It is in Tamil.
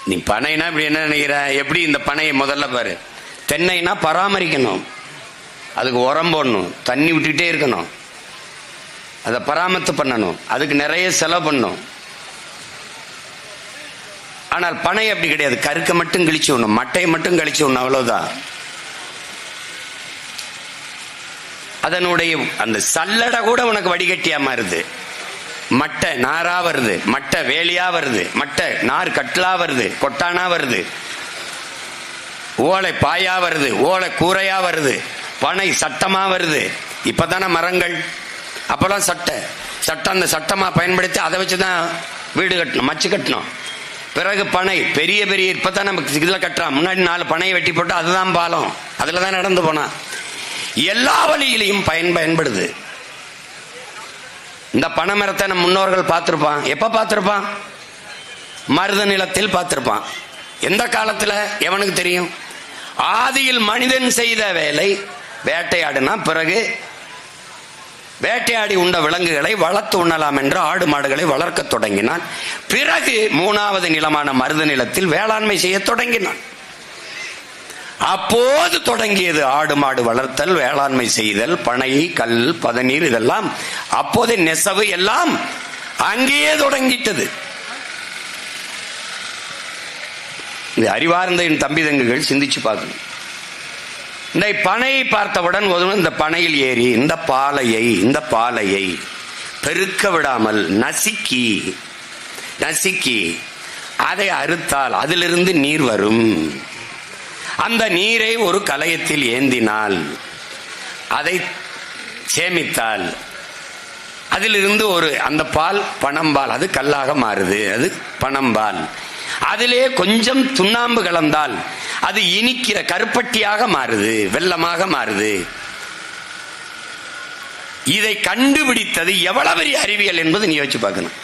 நீ பனைனா இப்படி என்ன நினைக்கிற? எப்படி இந்த பனையை முதல்ல பாரு. தென்னைனா பராமரிக்கணும், அதுக்கு உரம் போடணும், தண்ணி விட்டுட்டே இருக்கணும், அதை பராமரித்து பண்ணணும், அதுக்கு நிறைய செலவு பண்ணணும். ஆனால் பனை அப்படி கிடையாது. கருக்க மட்டும் கழிச்சு விடணும், மட்டையை மட்டும் கழிச்சு விடணும், அவ்வளவுதான். அதனுடைய அந்த சல்லடை கூட உனக்கு வடிகட்டியா மாறுது. மட்டை நாரா வருது, மட்டை வேலியா வருது, மட்டை நார் கட்டலா வருது, கொட்டானா வருது, ஓலை பாயா வருது, ஓலை கூரையா வருது, பனை சட்டமா வருது. இப்பதானே மரங்கள், அப்பெல்லாம் சட்டம் அந்த சட்டமா பயன்படுத்தி அதை வச்சுதான் வீடு கட்டணும், மச்சு கட்டணும். பிறகு பனை பெரிய பெரிய இப்பதான் நமக்கு இதுல கட்டுறான். முன்னாடி 4 பனையை வெட்டி போட்டு அதுதான் பாலம், அதுலதான் நடந்து போனா. எல்லா வழியிலையும் பயன்படுது. இந்த பனை மரத்தை நம்ம முன்னோர்கள் பார்த்திருப்பான். எப்ப பார்த்திருப்பான்? மருத நிலத்தில் பார்த்திருப்பான். எந்த காலத்துல எவனுக்கு தெரியும்? ஆதியில் மனிதன் செய்த வேலை வேட்டையாடுனா, பிறகு வேட்டையாடி உண்ட விலங்குகளை வளர்த்து உண்ணலாம் என்று ஆடு மாடுகளை வளர்க்க தொடங்கினான். பிறகு 3வது நிலமான மருத நிலத்தில் வேளாண்மை செய்ய தொடங்கினான். அப்போது தொடங்கியது ஆடு மாடு வளர்த்தல், வேளாண்மை செய்தல், பனை, கல், பதநீர், இதெல்லாம் அப்போதே நெசவு எல்லாம் அங்கேயே தொடங்கிட்டது. இது அறிவார்ந்த என் தம்பி தங்குகள் சிந்திச்சு பார்க்கணும். இந்த பனையை பார்த்தவுடன் இந்த பனையில் ஏறி இந்த பாலையை பெருக்க விடாமல் நசுக்கி அதை அறுத்தால் அதிலிருந்து நீர் வரும். அந்த நீரை ஒரு கலயத்தில் ஏந்தினால், அதை சேமித்தால், அதிலிருந்து அந்த பால் பனம்பால், அது கல்லாக மாறுது, அது பனம்பால். அதிலே கொஞ்சம் சுண்ணாம்பு கலந்தால் அது இனிக்கிற கருப்பட்டியாக மாறுது, வெல்லமாக மாறுது. இதை கண்டுபிடித்தது எவ்வளவு பெரிய அறிவியல் என்பது நீ யோசிச்சு பார்க்கணும்.